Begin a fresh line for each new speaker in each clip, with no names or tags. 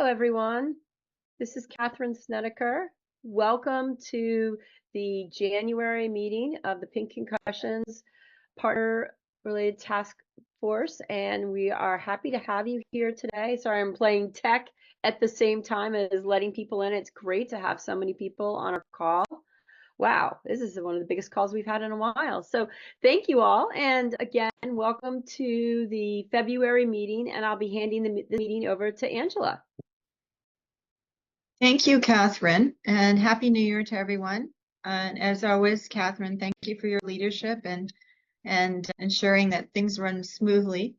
Hello, everyone. This is Catherine Snedeker. Welcome to the January meeting of the Pink Concussions Partner-Related Task Force, and we are happy to have you here today. Sorry, I'm playing tech at the same time as letting people in. It's great to have so many people on our call. Wow, this is one of the biggest calls we've had in a while. So thank you all. And again, welcome to the February meeting, and I'll be handing the meeting over to Angela.
Thank you, Catherine, and Happy New Year to everyone. And as always, Catherine, thank you for your leadership and ensuring that things run smoothly.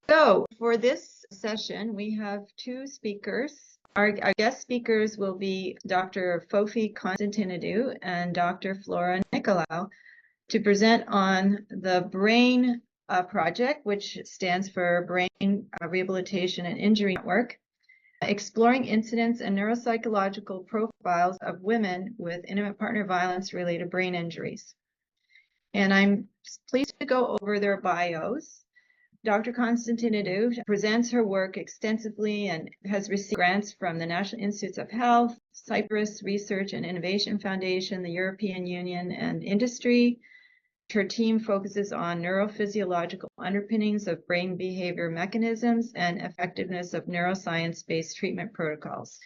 So for this session, we have two speakers. Our guest speakers will be Dr. Fofi Constantinidou and Dr. Flora Nikolaou to present on the B.R.A.I.N project, which stands for Brain Rehabilitation and Injury Network, exploring incidence and neuropsychological profiles of women with intimate partner violence-related brain injuries. And I'm pleased to go over their bios. Dr. Constantinidou presents her work extensively and has received grants from the National Institutes of Health, Cyprus Research and Innovation Foundation, the European Union, and industry. Her team focuses on neurophysiological underpinnings of brain behavior mechanisms and effectiveness of neuroscience-based treatment protocols.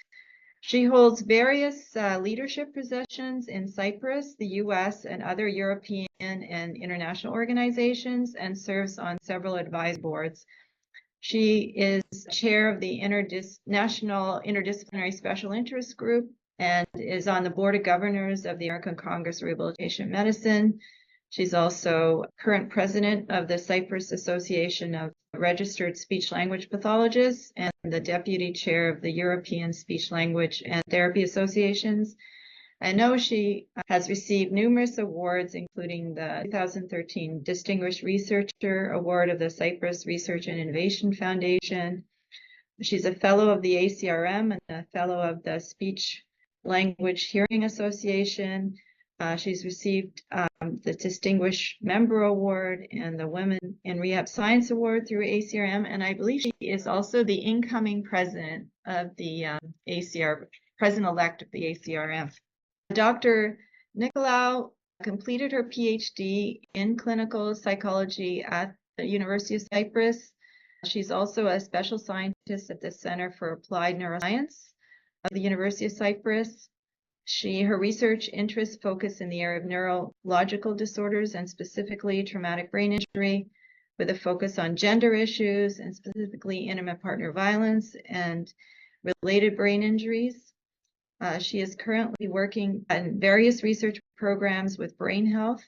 She holds various leadership positions in Cyprus, the US, and other European and international organizations, and serves on several advisory boards. She is chair of the National Interdisciplinary Special Interest Group and is on the Board of Governors of the American Congress of Rehabilitation Medicine. She's also current president of the Cyprus Association of Registered Speech-Language Pathologists and the deputy chair of the European Speech-Language and Therapy Associations. I know she has received numerous awards, including the 2013 Distinguished Researcher Award of the Cyprus Research and Innovation Foundation. She's a fellow of the ACRM and a fellow of the Speech Language Hearing Association. She's received the Distinguished Member Award and the Women in Rehab Science Award through ACRM, and I believe she is also the incoming president of the president-elect of the ACRM. Dr. Nikolaou completed her Ph.D. in clinical psychology at the University of Cyprus. She's also a special scientist at the Center for Applied Neuroscience of the University of Cyprus. Her research interests focus in the area of neurological disorders and specifically traumatic brain injury, with a focus on gender issues and specifically intimate partner violence and related brain injuries. She is currently working on various research programs with brain health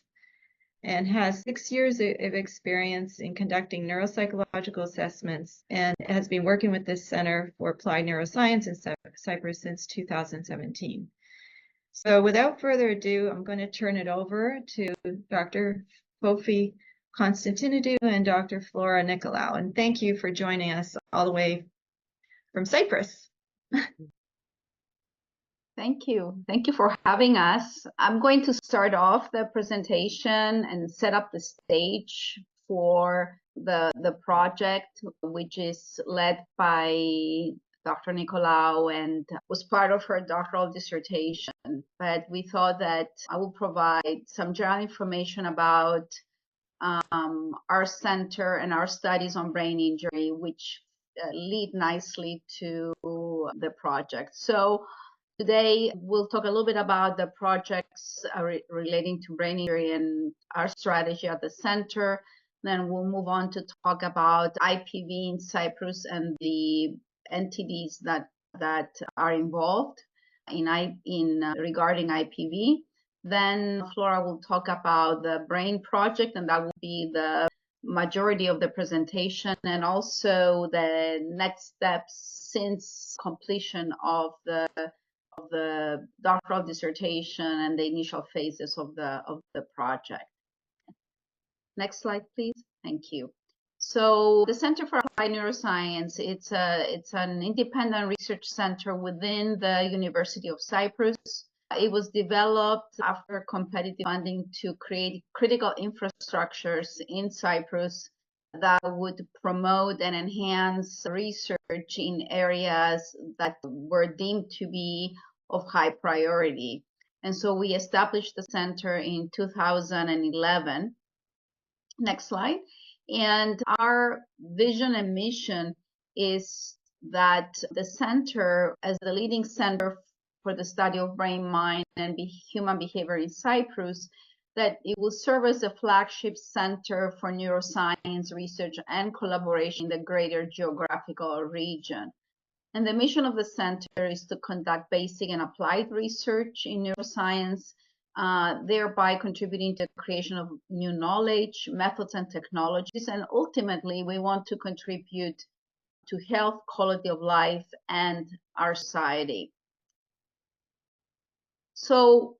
and has 6 years of experience in conducting neuropsychological assessments and has been working with this Center for Applied Neuroscience in Cyprus since 2017. So without further ado, I'm going to turn it over to Dr. Fofi Constantinidou and Dr. Flora Nikolaou. And thank you for joining us all the way from Cyprus.
Thank you. Thank you for having us. I'm going to start off the presentation and set up the stage for the project, which is led by Dr. Nikolaou and was part of her doctoral dissertation. But we thought that I will provide some general information about our center and our studies on brain injury, which lead nicely to the project. So today we'll talk a little bit about the projects relating to brain injury and our strategy at the center. Then we'll move on to talk about IPV in Cyprus and the entities that are involved in regarding IPV. Then Flora will talk about the BRAIN project, and that will be the majority of the presentation, and also the next steps since completion of the doctoral dissertation and the initial phases of the project. Next slide, please. Thank you. So the Center for Applied Neuroscience, it's an independent research center within the University of Cyprus. It was developed after competitive funding to create critical infrastructures in Cyprus that would promote and enhance research in areas that were deemed to be of high priority. And so we established the center in 2011. Next slide. And our vision and mission is that the center, as the leading center for the study of brain, mind, and human behavior in Cyprus, that it will serve as a flagship center for neuroscience research and collaboration in the greater geographical region. And the mission of the center is to conduct basic and applied research in neuroscience, thereby contributing to the creation of new knowledge, methods, and technologies. And ultimately, we want to contribute to health, quality of life, and our society. So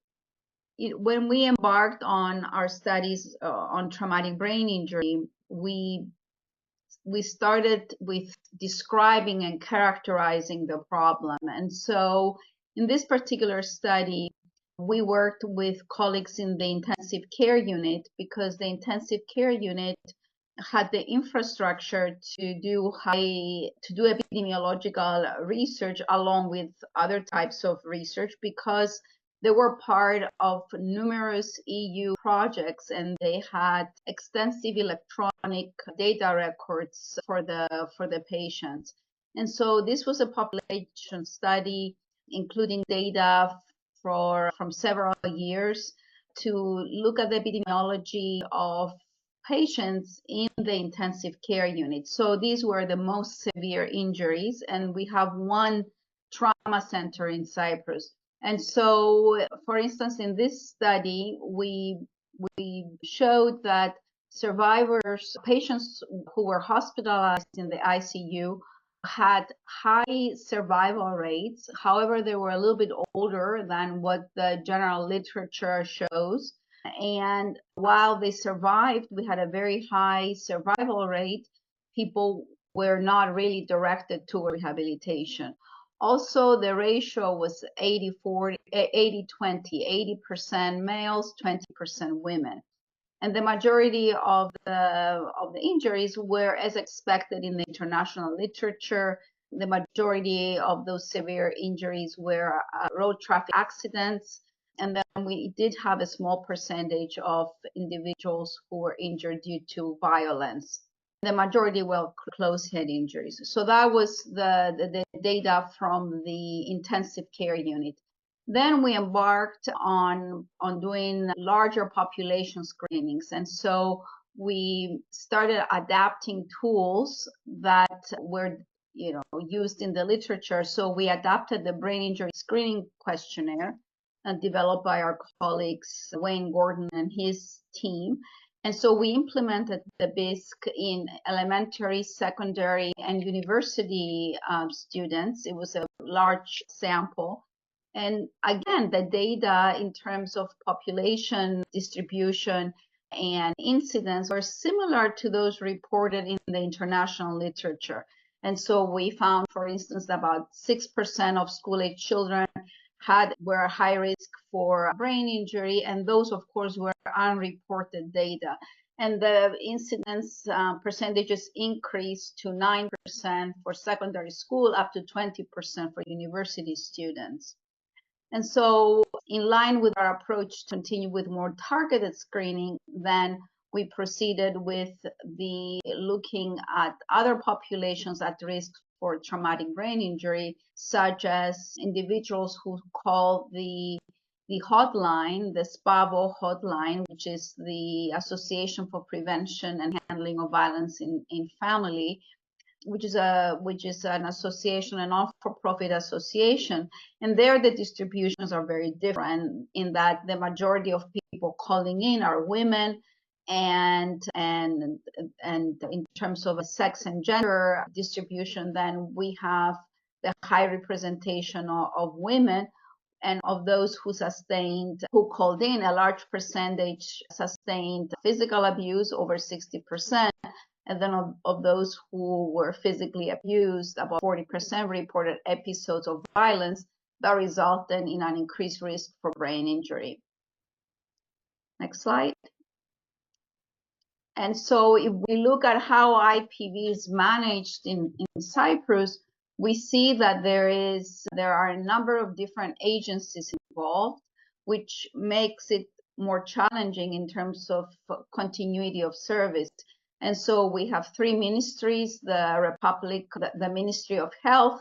when we embarked on our studies on traumatic brain injury, we started with describing and characterizing the problem. And so in this particular study, we worked with colleagues in the intensive care unit because the intensive care unit had the infrastructure to do epidemiological research along with other types of research, because they were part of numerous EU projects and they had extensive electronic data records for the patients. And so this was a population study including data from several years to look at the epidemiology of patients in the intensive care unit. So these were the most severe injuries, and we have one trauma center in Cyprus. And so, for instance, in this study, we showed that survivors, patients who were hospitalized in the ICU, had high survival rates. However, they were a little bit older than what the general literature shows. And while they survived, we had a very high survival rate. People were not really directed to rehabilitation. Also, the ratio was 80-20, 80% males, 20% women. And the majority of the injuries were as expected in the international literature. The majority of those severe injuries were road traffic accidents. And then we did have a small percentage of individuals who were injured due to violence. The majority were closed head injuries. So that was the data from the intensive care unit. Then we embarked on doing larger population screenings. And so we started adapting tools that were used in the literature. So we adapted the brain injury screening questionnaire developed by our colleagues, Wayne Gordon and his team. And so we implemented the BISC in elementary, secondary, and university students. It was a large sample. And again, the data in terms of population distribution and incidence were similar to those reported in the international literature. And so we found, for instance, about 6% of school-age children were high risk for brain injury, and those, of course, were unreported data. And the incidence percentages increased to 9% for secondary school, up to 20% for university students. And so in line with our approach to continue with more targeted screening, then we proceeded with looking at other populations at risk for traumatic brain injury, such as individuals who call the hotline, the SPAVO hotline, which is the Association for Prevention and Handling of Violence in Family, which is an association, a non-for-profit association. And there the distributions are very different in that the majority of people calling in are women, and in terms of sex and gender distribution, then we have the high representation of women, and of those who called in, a large percentage sustained physical abuse, over 60%. And then of those who were physically abused, about 40% reported episodes of violence that resulted in an increased risk for brain injury. Next slide. And so if we look at how IPV is managed in Cyprus, we see that there are a number of different agencies involved, which makes it more challenging in terms of continuity of service. And so we have three ministries: the Ministry of Health,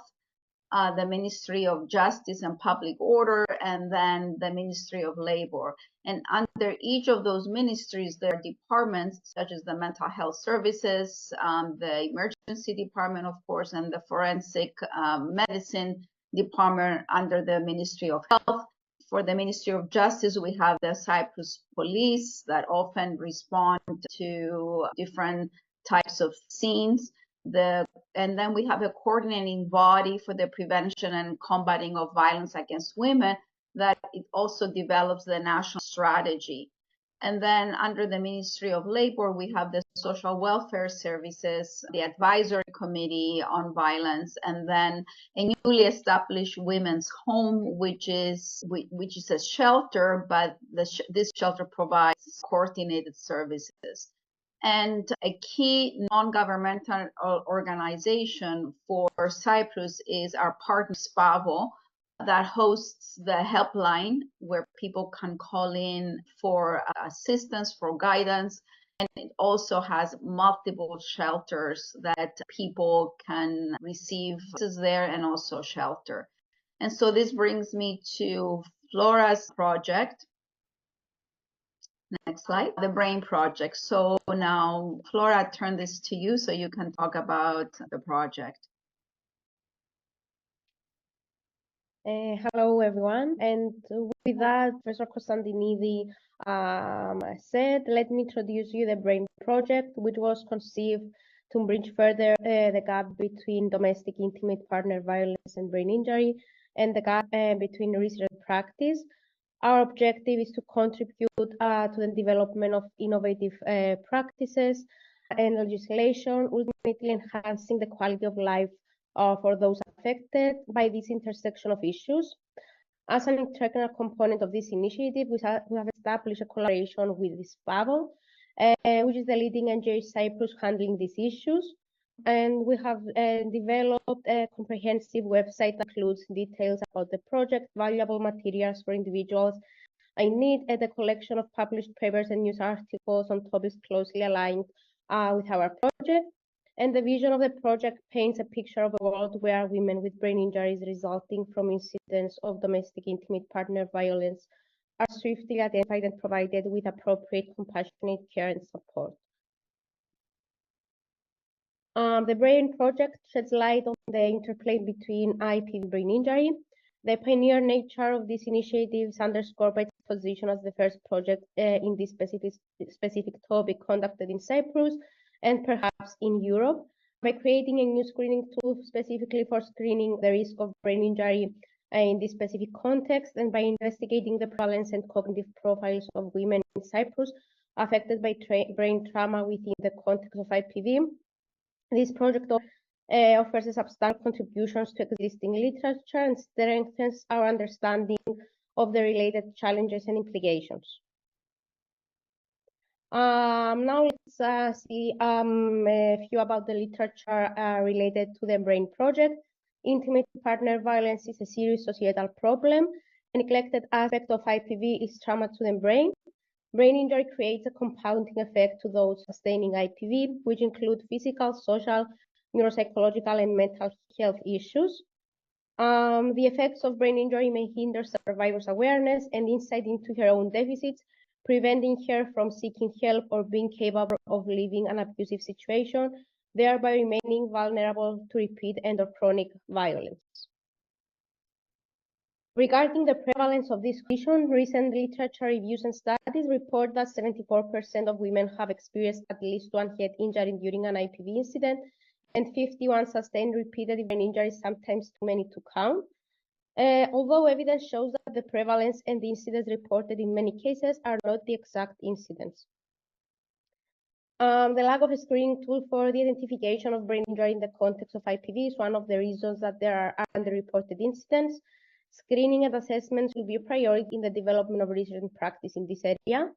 the Ministry of Justice and Public Order, and then the Ministry of Labor. And under each of those ministries, there are departments such as the Mental Health Services, the Emergency Department, of course, and the Forensic Medicine Department under the Ministry of Health. For the Ministry of Justice, we have the Cyprus Police that often respond to different types of scenes. And then we have a coordinating body for the prevention and combating of violence against women that it also develops the national strategy. And then under the Ministry of Labor, we have the Social Welfare Services, the Advisory Committee on Violence, and then a newly established women's home, which is a shelter, but this shelter provides coordinated services. And a key non-governmental organization for Cyprus is our partner SPAVO, that hosts the helpline where people can call in for assistance, for guidance. And it also has multiple shelters that people can receive there and also shelter. And so this brings me to Flora's project. Next slide, the B.R.A.I.N project. So now, Flora, I turn this to you so you can talk about the project.
Hello, everyone. And with that, Professor Constantinidou said, let me introduce you the B.R.A.I.N project, which was conceived to bridge further the gap between domestic intimate partner violence and brain injury and the gap between research and practice. Our objective is to contribute to the development of innovative practices and legislation, ultimately enhancing the quality of life for those affected by this intersection of issues. As an integral component of this initiative, we have established a collaboration with SPAVO, which is the leading NGO in Cyprus handling these issues. And we have developed a comprehensive website that includes details about the project, valuable materials for individuals in need, and a collection of published papers and news articles on topics closely aligned with our project. And the vision of the project paints a picture of a world where women with brain injuries resulting from incidents of domestic intimate partner violence are swiftly identified and provided with appropriate compassionate care and support. The B.R.A.I.N project sheds light on the interplay between IPV brain injury. The pioneer nature of this initiative is underscored by its position as the first project in this specific topic conducted in Cyprus and perhaps in Europe, by creating a new screening tool specifically for screening the risk of brain injury in this specific context, and by investigating the prevalence and cognitive profiles of women in Cyprus affected by brain trauma within the context of IPV. This project offers a substantial contributions to existing literature and strengthens our understanding of the related challenges and implications. Now let's see a few about the literature related to the B.R.A.I.N project. Intimate partner violence is a serious societal problem. A neglected aspect of IPV is trauma to the brain. Brain injury creates a compounding effect to those sustaining IPV, which include physical, social, neuropsychological, and mental health issues. The effects of brain injury may hinder survivors' awareness and insight into her own deficits, preventing her from seeking help or being capable of leaving an abusive situation, thereby remaining vulnerable to repeat and/or chronic violence. Regarding the prevalence of this condition, recent literature reviews and studies report that 74% of women have experienced at least one head injury during an IPV incident, and 51 sustained repeated brain injuries, sometimes too many to count. Although evidence shows that the prevalence and the incidents reported in many cases are not the exact incidents. The lack of a screening tool for the identification of brain injury in the context of IPV is one of the reasons that there are underreported incidents. Screening and assessments will be a priority in the development of research and practice in this area.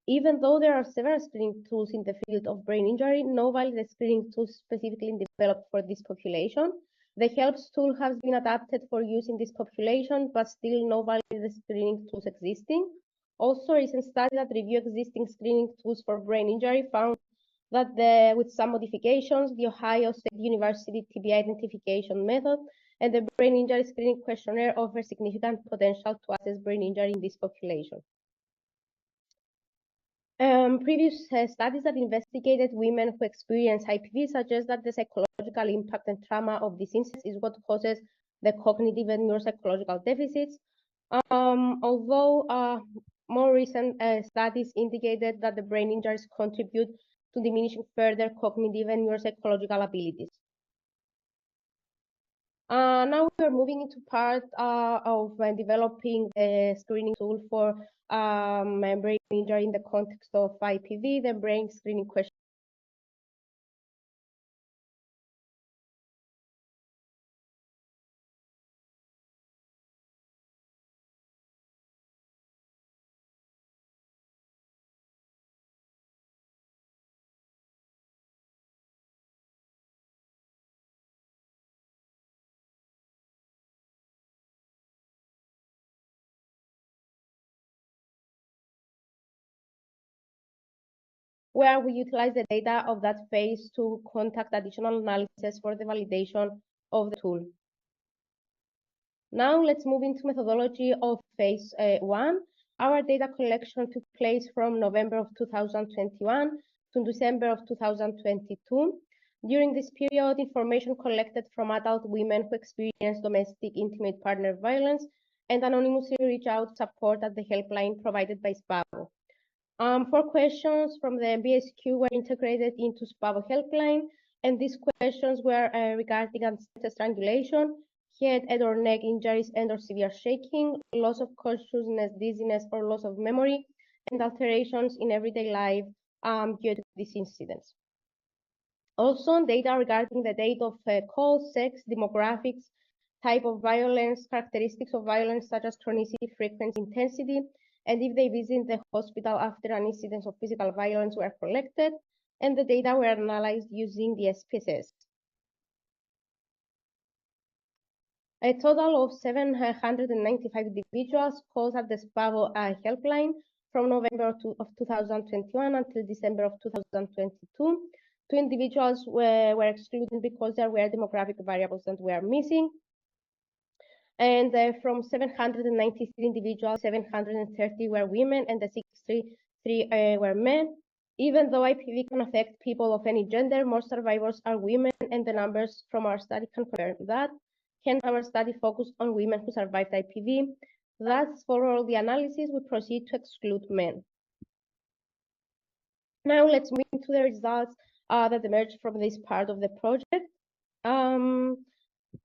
Even though there are several screening tools in the field of brain injury, no valid screening tools specifically developed for this population. The HELPS tool has been adapted for use in this population, but still no valid screening tools existing. Also, a recent study that reviewed existing screening tools for brain injury found that with some modifications, the Ohio State University TBI identification method and the brain injury screening questionnaire offer significant potential to assess brain injury in this population. Previous studies that investigated women who experience IPV suggest that the psychological impact and trauma of this incident is what causes the cognitive and neuropsychological deficits. Although more recent studies indicated that the brain injuries contribute to diminishing further cognitive and neuropsychological abilities. Now we're moving into part of developing a screening tool for brain injury in the context of IPV, the brain screening question. Where we utilize the data of that phase to conduct additional analysis for the validation of the tool. Now let's move into methodology of phase 1. Our data collection took place from November of 2021 to December of 2022. During this period, information collected from adult women who experience domestic intimate partner violence and anonymously reach out support at the helpline provided by SPAVO. 4 questions from the BSQ were integrated into SPAVO helpline, and these questions were regarding ancestor strangulation, head or neck injuries and or severe shaking, loss of consciousness, dizziness or loss of memory, and alterations in everyday life due to these incidents. Also, data regarding the date of call, sex, demographics, type of violence, characteristics of violence such as chronicity, frequency, intensity, and if they visit the hospital after an incident of physical violence were collected, and the data were analyzed using the SPSS. A total of 795 individuals called at the SPAVO helpline from November of 2021 until December of 2022. 2 individuals were excluded because there were demographic variables that were missing. And from 793 individuals, 730 were women and the 63 were men. Even though IPV can affect people of any gender, most survivors are women, and the numbers from our study confirm that. Hence, our study focused on women who survived IPV. Thus, for all the analysis, we proceed to exclude men. Now, let's move into the results that emerged from this part of the project.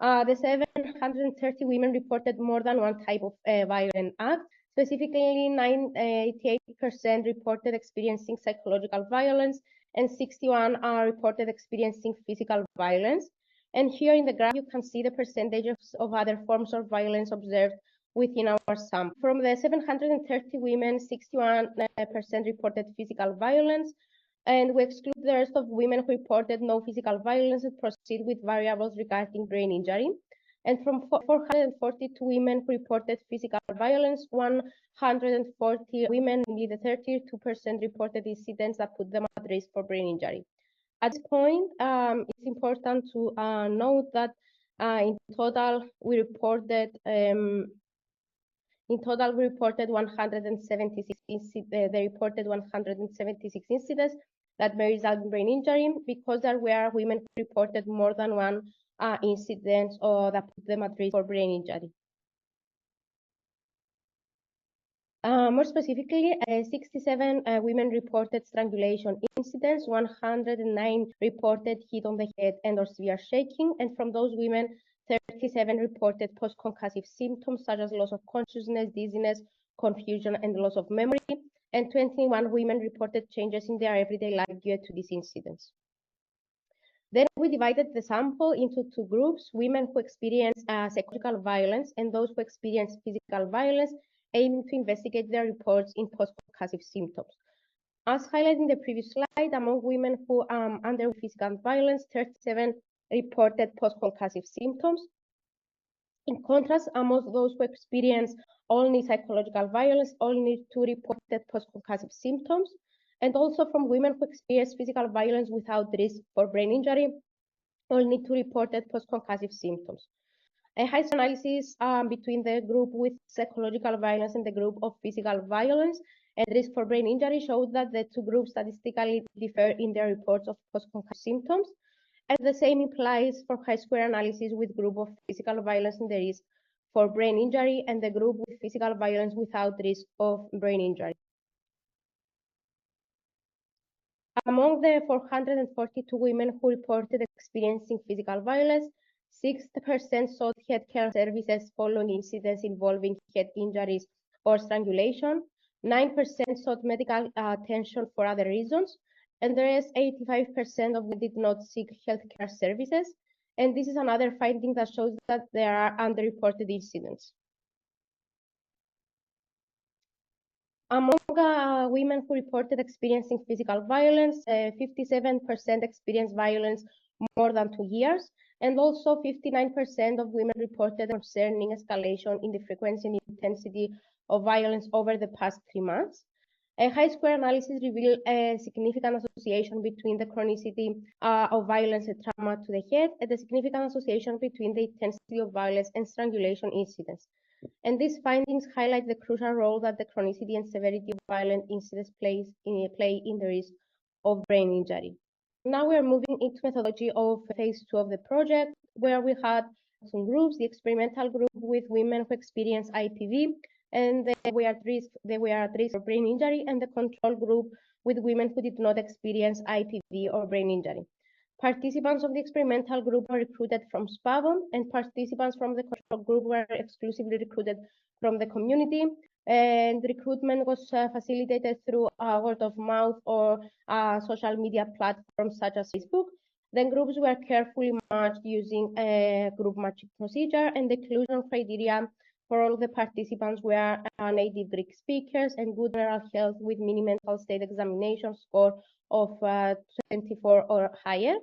The 730 women reported more than one type of violent act. Specifically, 88% reported experiencing psychological violence, and 61 reported experiencing physical violence. And here in the graph, you can see the percentages of other forms of violence observed within our sample. From the 730 women, 61% reported physical violence, and we exclude the rest of women who reported no physical violence and proceed with variables regarding brain injury. And from 442 women who reported physical violence, 140 women, namely the 32%, reported incidents that put them at risk for brain injury. At this point, it's important to note that in total we reported 176 incidents that may result in brain injury, because there were women who reported more than one incident or that put them at risk for brain injury. More specifically, 67 women reported strangulation incidents, 109 reported hit on the head and or severe shaking, and from those women, 37 reported post-concussive symptoms such as loss of consciousness, dizziness, confusion, and loss of memory, and 21 women reported changes in their everyday life due to these incidents. Then we divided the sample into 2 groups: women who experience psychological violence and those who experience physical violence, aiming to investigate their reports in post-concussive symptoms. As highlighted in the previous slide, among women who underwent physical violence, 37 reported post-concussive symptoms. In contrast, among those who experienced only psychological violence, only 2 reported post-concussive symptoms. And also from women who experienced physical violence without risk for brain injury, only 2 reported post-concussive symptoms. A high analysis between the group with psychological violence and the group of physical violence and risk for brain injury showed that the two groups statistically differ in their reports of post-concussive symptoms. And the same applies for chi-square analysis with group of physical violence and the risk for brain injury and the group with physical violence without risk of brain injury. Among the 442 women who reported experiencing physical violence, 60% sought healthcare services following incidents involving head injuries or strangulation. 9% sought medical attention for other reasons, and the rest, 85% of them did not seek healthcare services. And this is another finding that shows that there are underreported incidents. Among women who reported experiencing physical violence, 57% experienced violence more than 2 years, and also 59% of women reported concerning escalation in the frequency and intensity of violence over the past 3 months. A high-square analysis revealed a significant association between the chronicity of violence and trauma to the head, and a significant association between the intensity of violence and strangulation incidents. And these findings highlight the crucial role that the chronicity and severity of violent incidents play in the risk of brain injury. Now we are moving into methodology of phase 2 of the project, where we had some groups: the experimental group with women who experience IPV, and they were at risk for brain injury, and the control group with women who did not experience IPV or brain injury. Participants of the experimental group were recruited from SPAVON, and participants from the control group were exclusively recruited from the community. And recruitment was facilitated through word of mouth or social media platforms such as Facebook. Then groups were carefully matched using a group matching procedure, and the inclusion criteria for all the participants were native Greek speakers and good general health with mini-mental state examination score of 24 or higher.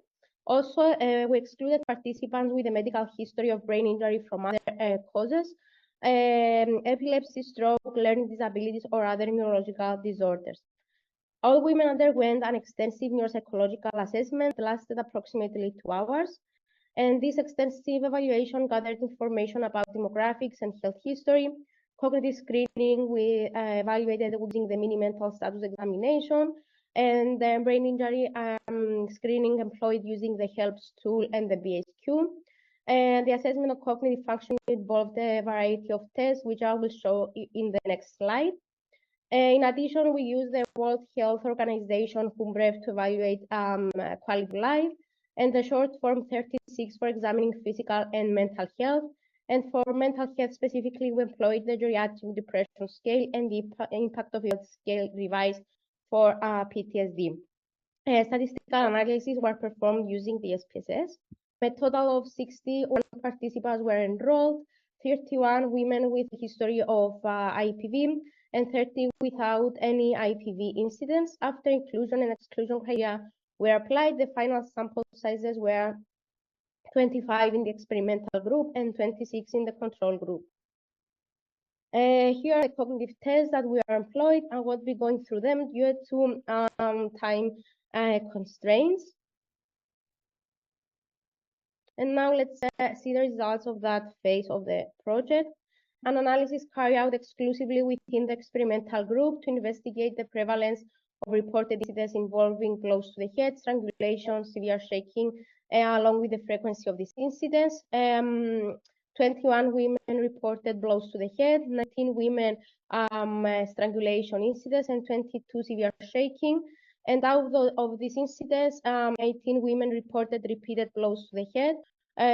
Also, we excluded participants with a medical history of brain injury from other causes, epilepsy, stroke, learning disabilities, or other neurological disorders. All women underwent an extensive neuropsychological assessment that lasted approximately 2 hours. And this extensive evaluation gathered information about demographics and health history. Cognitive screening, we evaluated using the mini-mental status examination, and the brain injury screening employed using the HELPS tool and the BSQ. And the assessment of cognitive function involved a variety of tests, which I will show in the next slide. In addition, we use the World Health Organization HUMBREF to evaluate quality of life, and the short form 36 for examining physical and mental health. And for mental health specifically, we employed the geriatric depression scale and the impact of health scale revised for PTSD. Statistical analyses were performed using the SPSS. A total of 61 participants were enrolled, 31 women with a history of IPV, and 30 without any IPV incidents. After inclusion and exclusion criteria were applied, the final sample sizes were 25 in the experimental group and 26 in the control group. Here are the cognitive tests that we are employed, and we'll be going through them due to time constraints. And now let's see the results of that phase of the project. An analysis carried out exclusively within the experimental group to investigate the prevalence of reported incidents involving blows to the head, strangulation, severe shaking, along with the frequency of these incidents. 21 women reported blows to the head, 19 women strangulation incidents, and 22 severe shaking. And out of these incidents, 18 women reported repeated blows to the head,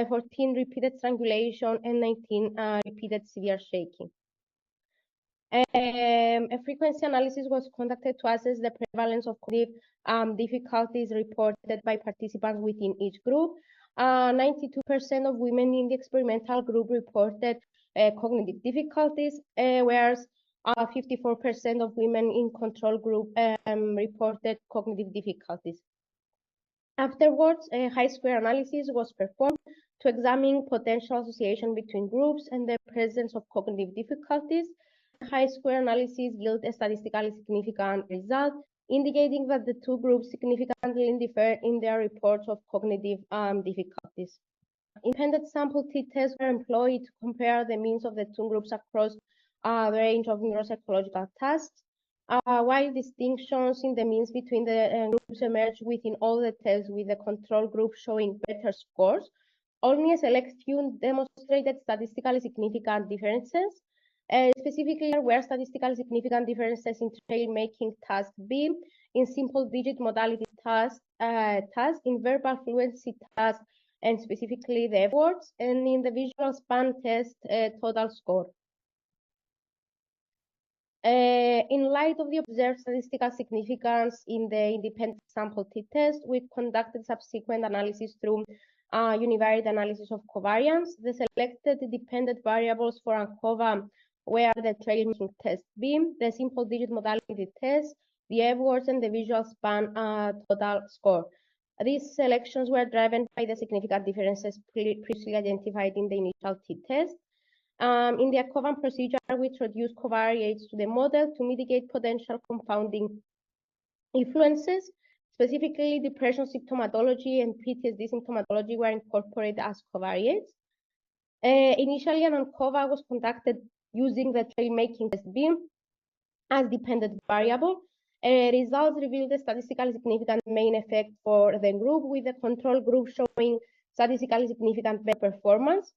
14 repeated strangulation, and 19 repeated severe shaking. A frequency analysis was conducted to assess the prevalence of cognitive difficulties reported by participants within each group. 92% of women in the experimental group reported cognitive difficulties, whereas 54% of women in control group reported cognitive difficulties. Afterwards, a high-square analysis was performed to examine potential association between groups and the presence of cognitive difficulties. The high-square analysis yielded a statistically significant result, indicating that the two groups significantly differ in their reports of cognitive difficulties. Independent sample t-tests were employed to compare the means of the two groups across a range of neuropsychological tasks. While distinctions in the means between the groups emerged within all the tests, with the control group showing better scores, only a select few demonstrated statistically significant differences. Specifically, there were statistically significant differences in trail-making task B, in simple-digit modality task, in verbal fluency task, and specifically the efforts, and in the visual span test total score. In light of the observed statistical significance in the independent sample t-test, we conducted subsequent analysis through univariate analysis of covariance. The selected dependent variables for ANCOVA were the trail-making test B, the simple digit modality test, the F-words, and the visual span total score. These selections were driven by the significant differences previously identified in the initial t-test. In the ANCOVA procedure, we introduced covariates to the model to mitigate potential confounding influences. Specifically, depression symptomatology and PTSD symptomatology were incorporated as covariates. Initially, an ANCOVA was conducted using the trail-making test B as dependent variable. Results revealed a statistically significant main effect for the group, with the control group showing statistically significant better performance.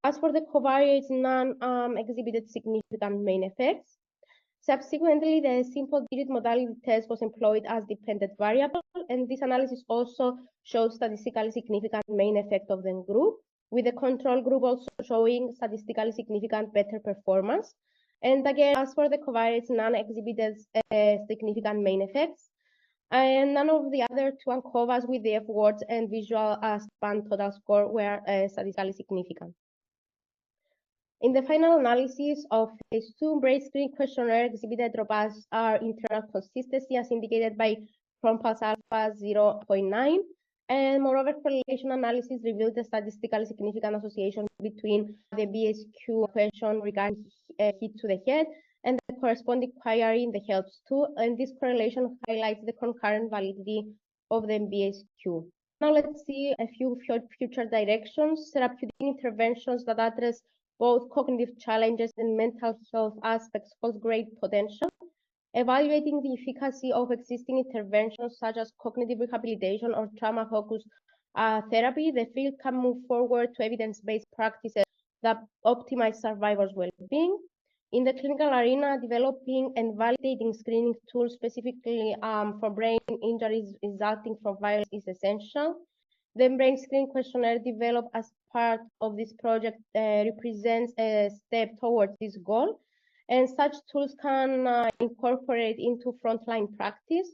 As for the covariates, none exhibited significant main effects. Subsequently, the simple digit modality test was employed as dependent variable, and this analysis also showed statistically significant main effect of the group, with the control group also showing statistically significant better performance. And again, as for the covariates, none exhibited significant main effects. And none of the other two ANCOVAs with the F-words and visual span total score were statistically significant. In the final analysis of phase 2, brain screening questionnaire exhibited robust internal consistency as indicated by PROMPAS alpha 0.9. And moreover, correlation analysis revealed a statistically significant association between the BSQ question regarding hit to the head and the corresponding query in the HELPS 2. And this correlation highlights the concurrent validity of the BSQ. Now let's see a few future directions. Therapeutic interventions that address both cognitive challenges and mental health aspects hold great potential. Evaluating the efficacy of existing interventions such as cognitive rehabilitation or trauma-focused therapy, the field can move forward to evidence-based practices that optimize survivors' well-being. In the clinical arena, developing and validating screening tools specifically for brain injuries resulting from violence is essential. The brain screening questionnaire developed as part of this project represents a step towards this goal, and such tools can incorporate into frontline practice.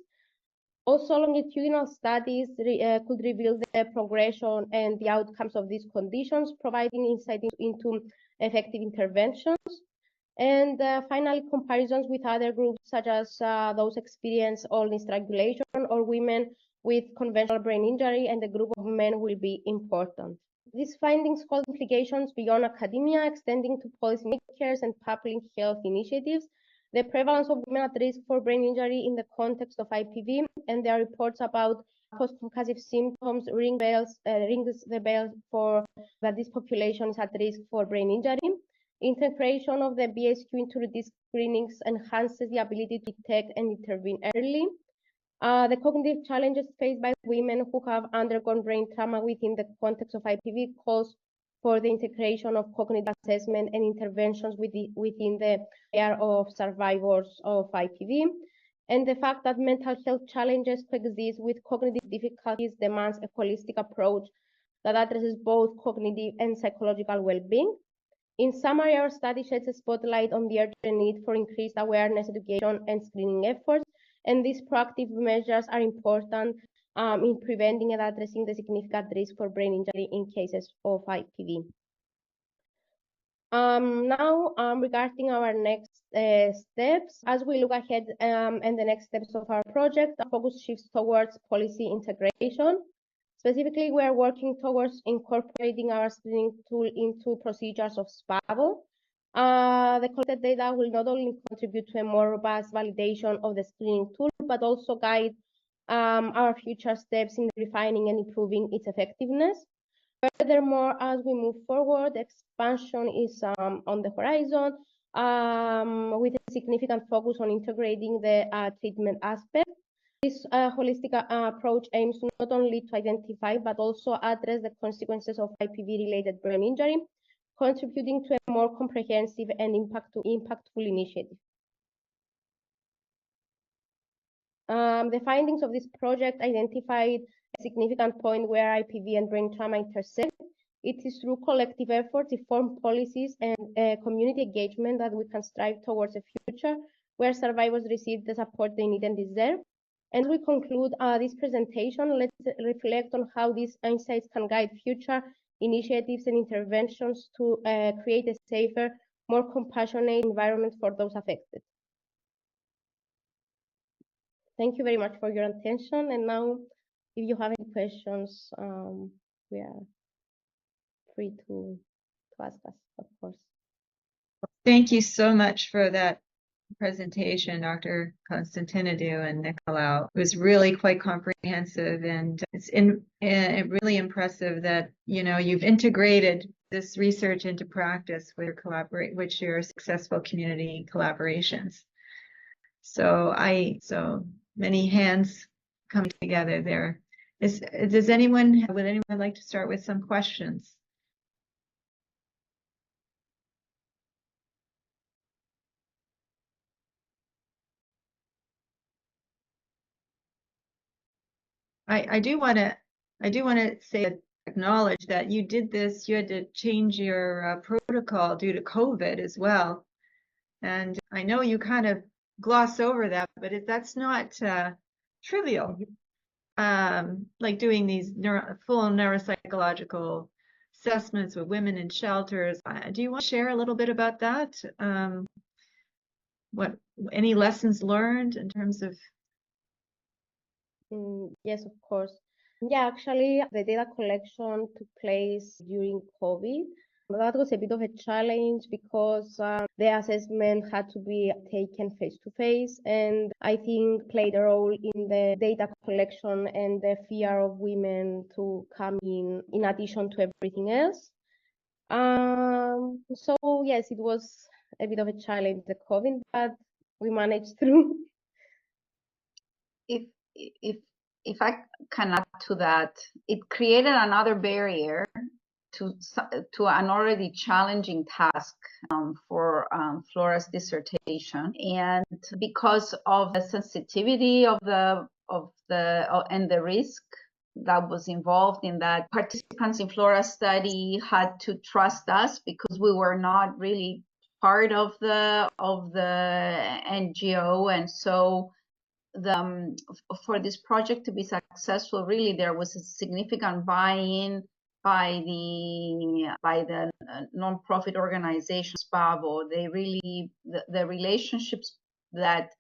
Also, longitudinal studies could reveal the progression and the outcomes of these conditions, providing insight into effective interventions. And finally, comparisons with other groups, such as those experiencing only strangulation or women with conventional brain injury and a group of men, will be important. These findings hold implications beyond academia, extending to policymakers and public health initiatives. The prevalence of women at risk for brain injury in the context of IPV and their reports about post-concussive symptoms rings the bell for that this population is at risk for brain injury. Integration of the BSQ into these screenings enhances the ability to detect and intervene early. The cognitive challenges faced by women who have undergone brain trauma within the context of IPV calls for the integration of cognitive assessment and interventions within the care of survivors of IPV. And the fact that mental health challenges coexist with cognitive difficulties demands a holistic approach that addresses both cognitive and psychological well-being. In summary, our study sheds a spotlight on the urgent need for increased awareness, education, and screening efforts. And these proactive measures are important in preventing and addressing the significant risk for brain injury in cases of IPV. Now, regarding our next steps, as we look ahead and the next steps of our project, our focus shifts towards policy integration. Specifically, we are working towards incorporating our screening tool into procedures of SPAVO. The collected data will not only contribute to a more robust validation of the screening tool, but also guide our future steps in refining and improving its effectiveness. Furthermore, as we move forward, expansion is on the horizon with a significant focus on integrating the treatment aspect. This holistic approach aims not only to identify but also address the consequences of IPV-related brain injury, contributing to a more comprehensive and impactful initiative. The findings of this project identified a significant point where IPV and brain trauma intersect. It is through collective efforts, informed policies, and community engagement that we can strive towards a future where survivors receive the support they need and deserve. And we conclude this presentation. Let's reflect on how these insights can guide future initiatives and interventions to create a safer, more compassionate environment for those affected. Thank you very much for your attention. And now, if you have any questions, we are free to ask us, of course.
Thank you so much for that presentation, Dr. Constantinidou and Nikolaou. It was really quite comprehensive, and it's really impressive that you've integrated this research into practice with your successful community collaborations. So many hands coming together there. Would anyone like to start with some questions? I do want to acknowledge that you did this. You had to change your protocol due to COVID as well, and I know you kind of gloss over that, but that's not trivial. Like doing these full neuropsychological assessments with women in shelters. Do you want to share a little bit about that? Any lessons learned in terms of?
Yes, of course. Yeah, actually, the data collection took place during COVID. That was a bit of a challenge because the assessment had to be taken face-to-face, and I think played a role in the data collection and the fear of women to come in addition to everything else. So yes, it was a bit of a challenge, the COVID, but we managed through.
If I can add to that, it created another barrier to an already challenging task for Flora's dissertation, and because of the sensitivity of the and the risk that was involved in that, participants in Flora's study had to trust us because we were not really part of the NGO, and so for this project to be successful, really there was a significant buy-in by the non-profit organization SPAVO. They really the relationships that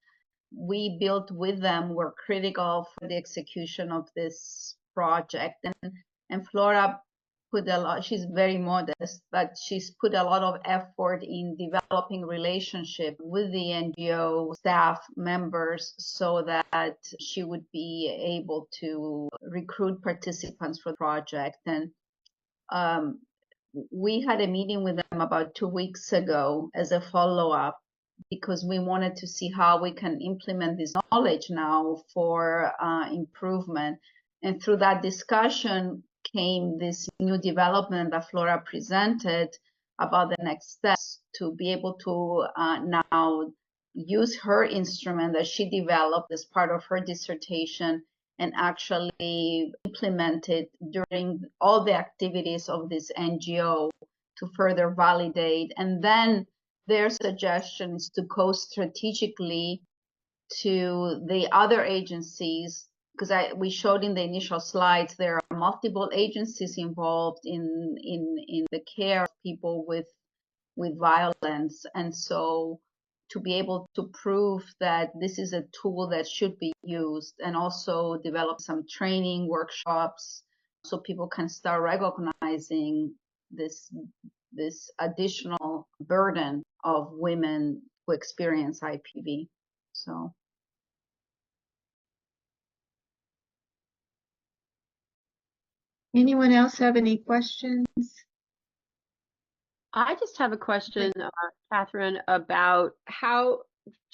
we built with them were critical for the execution of this project, and Flora put a lot. She's very modest, but she's put a lot of effort in developing relationship with the NGO staff members so that she would be able to recruit participants for the project. And we had a meeting with them about 2 weeks ago as a follow-up because we wanted to see how we can implement this knowledge now for improvement. And through that discussion came this new development that Flora presented about the next steps to be able to now use her instrument that she developed as part of her dissertation and actually implement it during all the activities of this NGO to further validate. And then their suggestions to go strategically to the other agencies, because we showed in the initial slides there are multiple agencies involved in the care of people with with violence. And so to be able to prove that this is a tool that should be used, and also develop some training workshops so people can start recognizing this additional burden of women who experience IPV. So.
Anyone else have any questions?
I just have a question, Catherine, about how,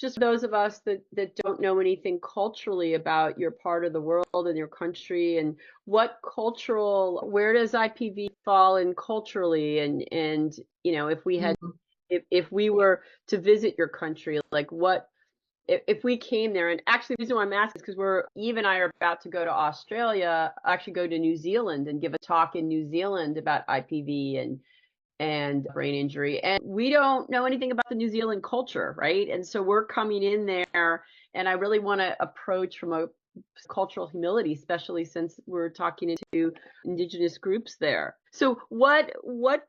just those of us that don't know anything culturally about your part of the world and your country, and where does IPV fall in culturally, and you know, if we had, if we were to visit your country, like what, if we came there, and actually the reason why I'm asking is because Eve and I are about to go to Australia, actually go to New Zealand and give a talk in New Zealand about IPV and brain injury. And we don't know anything about the New Zealand culture, right? And so we're coming in there, and I really want to approach from a cultural humility, especially since we're talking to indigenous groups there. So what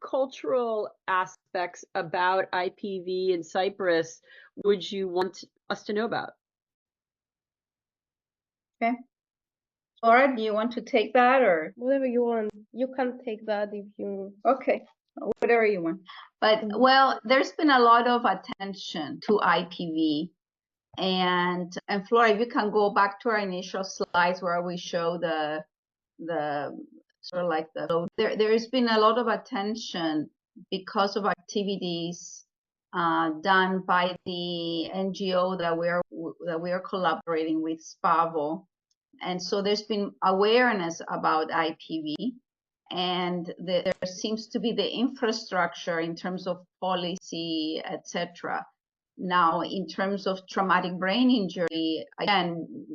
cultural aspects about IPV in Cyprus would you want us to know about?
Okay. Flora, do you want to take that, or?
Whatever you want. You can take that if you.
Okay, whatever you want. But well, there's been a lot of attention to IPV, and Flora, if you can go back to our initial slides where we show the sort of like there has been a lot of attention because of activities done by the NGO that we are collaborating with, SPAVO. And so there's been awareness about IPV, and there seems to be the infrastructure in terms of policy, etc. Now, in terms of traumatic brain injury, again,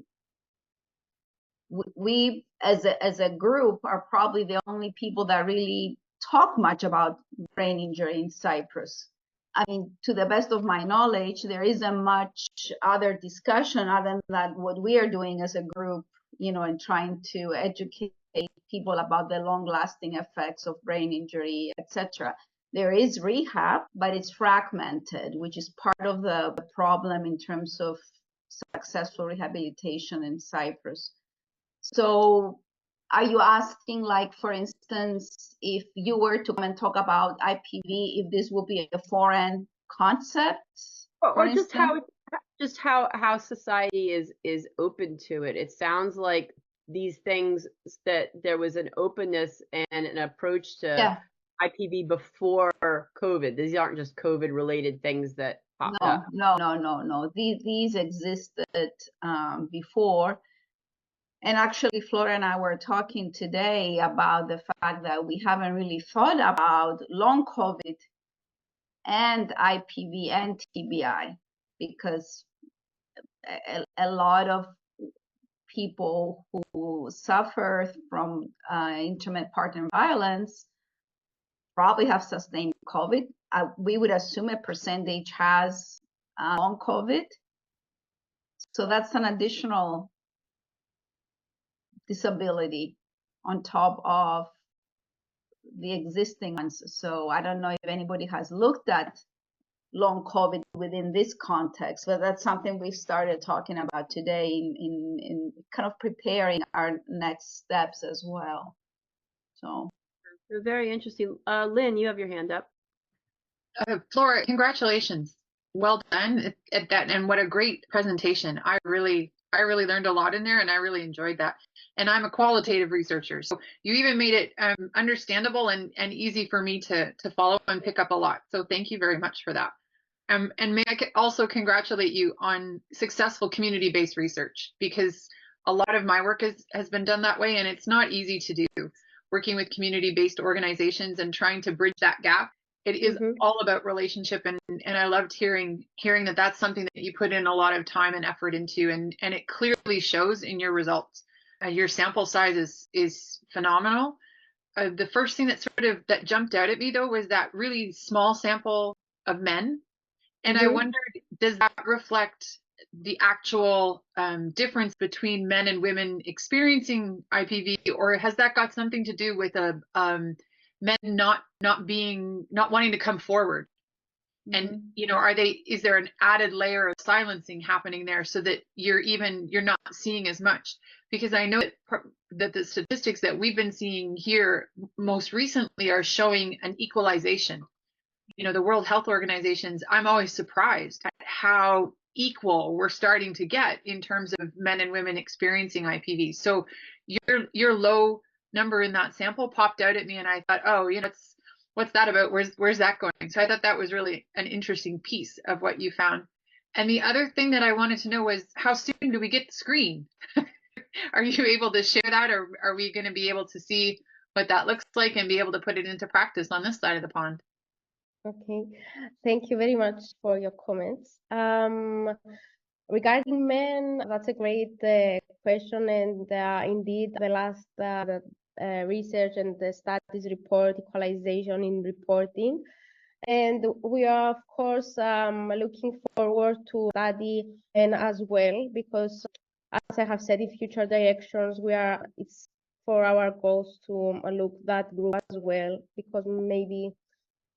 we as a group are probably the only people that really talk much about brain injury in Cyprus. I mean, to the best of my knowledge, there isn't much other discussion other than what we are doing as a group, you know, and trying to educate people about the long-lasting effects of brain injury, etc. There is rehab, but it's fragmented, which is part of the problem in terms of successful rehabilitation in Cyprus. So are you asking, like, for instance, if you were to come and talk about IPV, if this would be a foreign concept?
Or just how society is open to it. It sounds like these things, that there was an openness and an approach to IPV before COVID. These aren't just COVID related things that popped up.
No. These existed before. And actually, Flora and I were talking today about the fact that we haven't really thought about long COVID and IPV and TBI, because a lot of people who suffer from intimate partner violence probably have sustained COVID. We would assume a percentage has long COVID. So that's an additional disability on top of the existing ones. So I don't know if anybody has looked at long COVID within this context, but that's something we started talking about today in kind of preparing our next steps as well. So
very interesting. Lynn, you have your hand up.
Flora, congratulations. Well done at that, and what a great presentation. I really learned a lot in there, and I really enjoyed that. And I'm a qualitative researcher, so you even made it understandable and easy for me to follow and pick up a lot. So thank you very much for that. And may I also congratulate you on successful community-based research, because a lot of my work has been done that way, and it's not easy to do, working with community-based organizations and trying to bridge that gap. It is all about relationship, and I loved hearing that that's something that you put in a lot of time and effort into, and it clearly shows in your results. Your sample size is phenomenal. The first thing that jumped out at me, though, was that really small sample of men, and I wondered, does that reflect the actual difference between men and women experiencing IPV, or has that got something to do with men not wanting to come forward And, you know, is there an added layer of silencing happening there so that you're not seeing as much? Because I know that the statistics that we've been seeing here most recently are showing an equalization. You know, the World Health Organizations, I'm always surprised at how equal we're starting to get in terms of men and women experiencing IPV. So your low number in that sample popped out at me, and I thought, oh, you know, what's that about? Where's that going? So I thought that was really an interesting piece of what you found. And the other thing that I wanted to know was, how soon do we get the screen? Are you able to share that, or are we going to be able to see what that looks like and be able to put it into practice on this side of the pond?
Okay, thank you very much for your comments. Regarding men, that's a great question, and indeed, the last research and the studies report equalization in reporting, and we are of course looking forward to study men as well, because as I have said, in future directions, it's for our goals to look that group as well, because maybe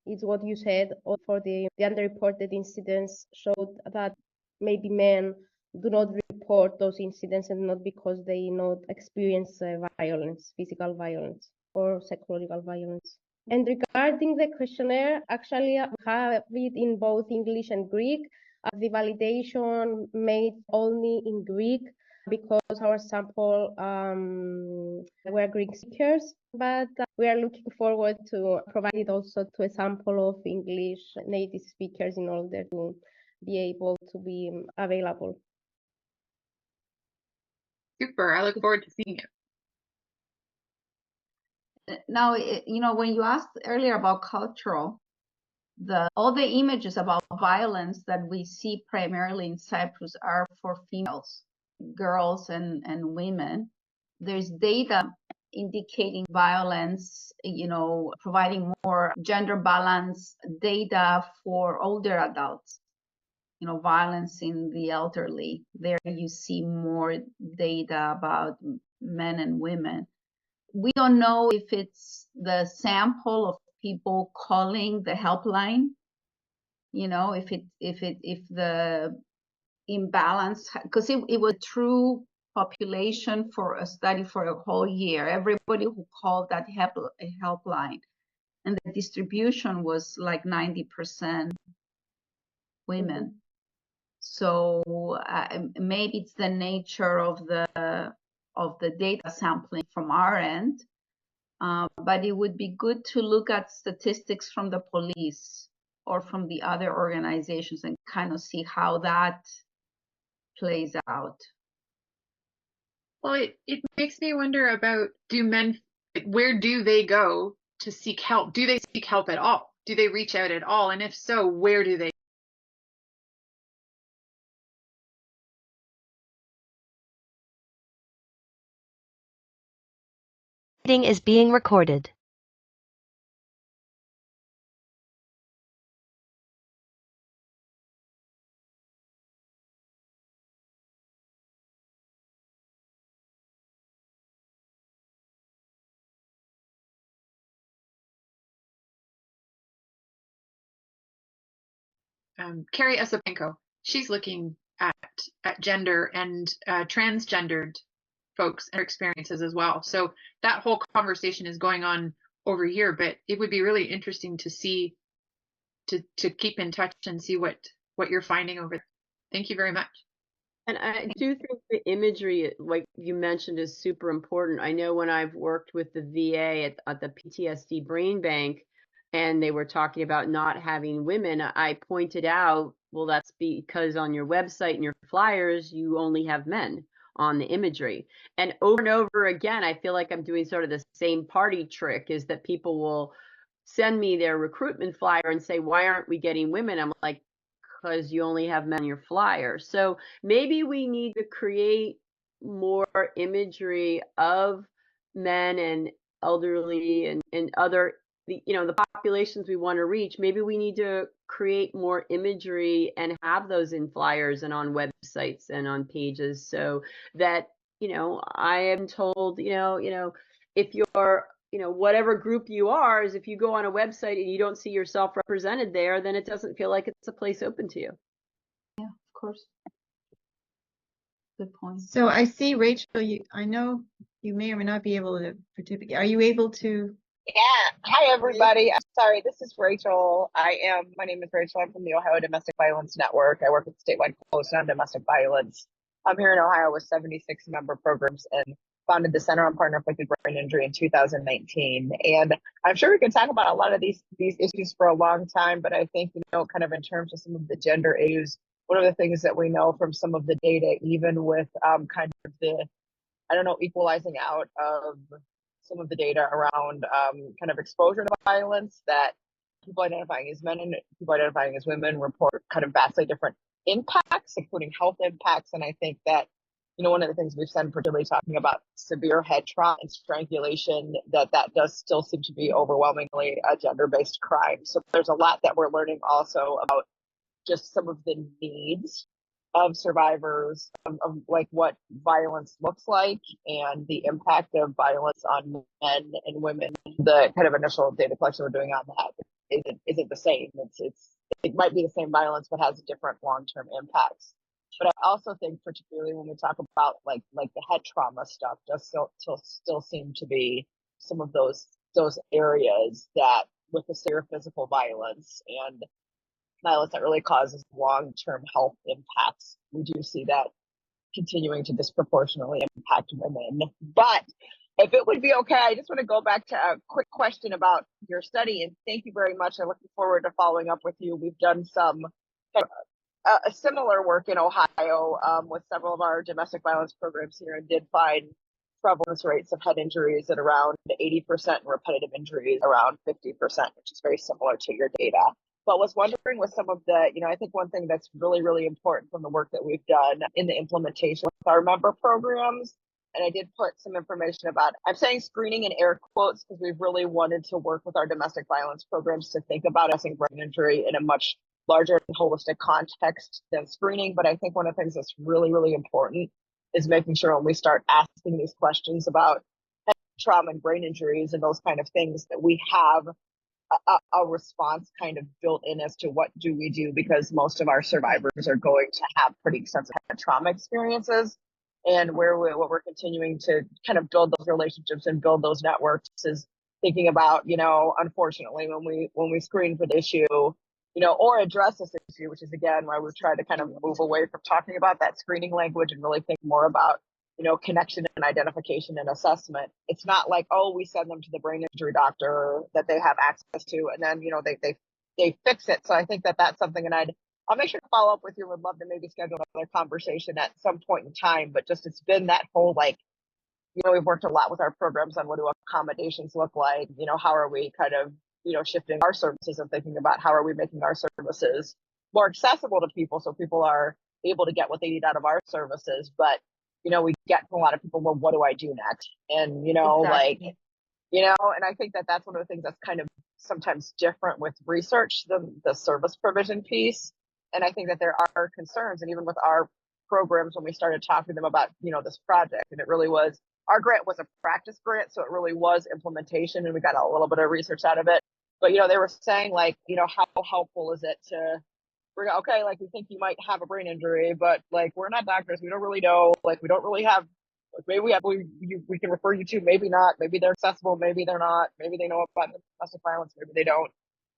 it's what you said, or for the underreported incidents showed that maybe men do not report those incidents, and not because they not experience violence, physical violence or psychological violence. And regarding the questionnaire, actually we have it in both English and Greek. The validation made only in Greek because our sample were Greek speakers, but we are looking forward to provide it also to a sample of English native speakers in order to be able to be available.
Super, I look forward to seeing it.
Now, you know, when you asked earlier about cultural, all the images about violence that we see primarily in Cyprus are for females, girls and women. There's data indicating violence, you know, providing more gender balance data for older adults. You know, violence in the elderly. There you see more data about men and women. We don't know if it's the sample of people calling the helpline, you know, if the imbalance, because it was true population for a study for a whole year, everybody who called that helpline, and the distribution was like 90% women. So maybe it's the nature of the data sampling from our end. But it would be good to look at statistics from the police or from the other organizations and kind of see how that plays out.
Well, it makes me wonder about, where do they go to seek help? Do they seek help at all? Do they reach out at all? And if so, where do they?
Meeting is being recorded.
Carrie Esapenko, she's looking at gender and transgendered folks and their experiences as well. So that whole conversation is going on over here, but it would be really interesting to see, to keep in touch and see what you're finding over there. Thank you very much.
And I do think the imagery, like you mentioned, is super important. I know when I've worked with the VA at the PTSD brain bank, and they were talking about not having women, I pointed out, well, that's because on your website and your flyers, you only have men on the imagery. And over again, I feel like I'm doing sort of the same party trick, is that people will send me their recruitment flyer and say, why aren't we getting women? I'm like, because you only have men on your flyer. So maybe we need to create more imagery of men and elderly and other, you know, the populations we want to reach. Maybe we need to create more imagery and have those in flyers and on websites and on pages, so that, you know, I am told, you know, if you're, whatever group you are, is if you go on a website and you don't see yourself represented there, then it doesn't feel like it's a place open to you.
Yeah, of course. Good point.
So I see, Rachel, I know you may or may not be able to participate. Are you able to?
Yeah. Hi, everybody. I'm sorry. This is Rachel. My name is Rachel. I'm from the Ohio Domestic Violence Network. I work with the statewide coalition on domestic violence. I'm here in Ohio with 76 member programs and founded the Center on Partner-Inflicted Brain Injury in 2019. And I'm sure we can talk about a lot of these issues for a long time, but I think, kind of in terms of some of the gender issues, one of the things that we know from some of the data, even with kind of the, equalizing out of some of the data around kind of exposure to violence, that people identifying as men and people identifying as women report kind of vastly different impacts, including health impacts. And I think that, one of the things we've said, particularly talking about severe head trauma and strangulation, that does still seem to be overwhelmingly a gender-based crime. So there's a lot that we're learning also about just some of the needs of survivors, of like what violence looks like and the impact of violence on men and women. The kind of initial data collection we're doing on that isn't the same. It might be the same violence, but has different long-term impacts. But I also think, particularly when we talk about like the head trauma stuff, does still seem to be some of those areas that, with the severe physical violence and violence that really causes long-term health impacts, we do see that continuing to disproportionately impact women. But if it would be okay, I just want to go back to a quick question about your study, and thank you very much. I'm looking forward to following up with you. We've done some a similar work in Ohio with several of our domestic violence programs here, and did find prevalence rates of head injuries at around 80% and repetitive injuries around 50%, which is very similar to your data. But was wondering with some of the, I think one thing that's really, really important from the work that we've done in the implementation with our member programs, and I did put some information about, I'm saying screening in air quotes because we've really wanted to work with our domestic violence programs to think about assessing brain injury in a much larger and holistic context than screening. But I think one of the things that's really, really important is making sure when we start asking these questions about trauma and brain injuries and those kind of things, that we have a response kind of built in as to what do we do, because most of our survivors are going to have pretty extensive trauma experiences. And what we're continuing to kind of build those relationships and build those networks is thinking about, unfortunately, when we screen for the issue, or address this issue, which is again why we're trying to kind of move away from talking about that screening language and really think more about, connection and identification and assessment. It's not like, oh, we send them to the brain injury doctor that they have access to, and then, they fix it. So I think that that's something, and I'll make sure to follow up with you. Would love to maybe schedule another conversation at some point in time, but just, it's been that whole, we've worked a lot with our programs on what do accommodations look like, how are we kind of, shifting our services and thinking about how are we making our services more accessible to people so people are able to get what they need out of our services. But, we get from a lot of people, well, what do I do next? And,
Exactly.
and I think that that's one of the things that's kind of sometimes different with research, the service provision piece. And I think that there are concerns, and even with our programs, when we started talking to them about, this project, and it really was, our grant was a practice grant, so it really was implementation, and we got a little bit of research out of it. But, they were saying, how helpful is it to, okay, we think you might have a brain injury, but we're not doctors. We don't really know. We don't really have, maybe we can refer you to, maybe not. Maybe they're accessible. Maybe they're not. Maybe they know about domestic violence. Maybe they don't.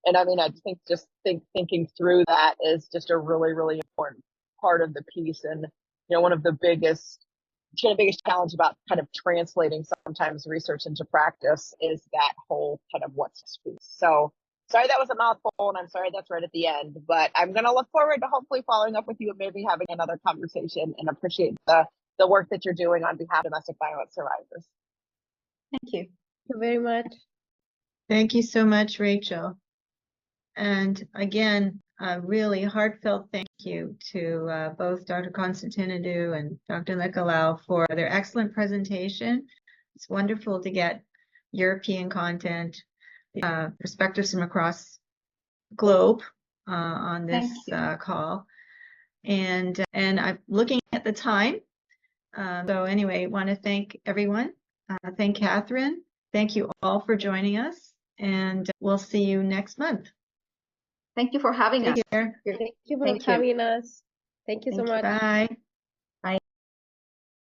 And I mean, I just think thinking through that is just a really, really important part of the piece. And, one of the biggest challenge about kind of translating sometimes research into practice is that whole kind of what's piece. So sorry that was a mouthful, and I'm sorry that's right at the end, but I'm going to look forward to hopefully following up with you and maybe having another conversation, and appreciate the work that you're doing on behalf of domestic violence survivors.
Thank you.
Thank you very much.
Thank you so much, Rachel. And again, a really heartfelt thank you to both Dr. Constantinidou and Dr. Nikolaou for their excellent presentation. It's wonderful to get European content, perspectives from across the globe on this call. And I'm looking at the time. So anyway, I want to thank everyone. Thank Catherine Thank you all for joining us, and we'll see you next month.
Thank you for having us.
Take care.
Thank you for
Thank you.
having us. Thank you so
Thank you.
much.
Bye.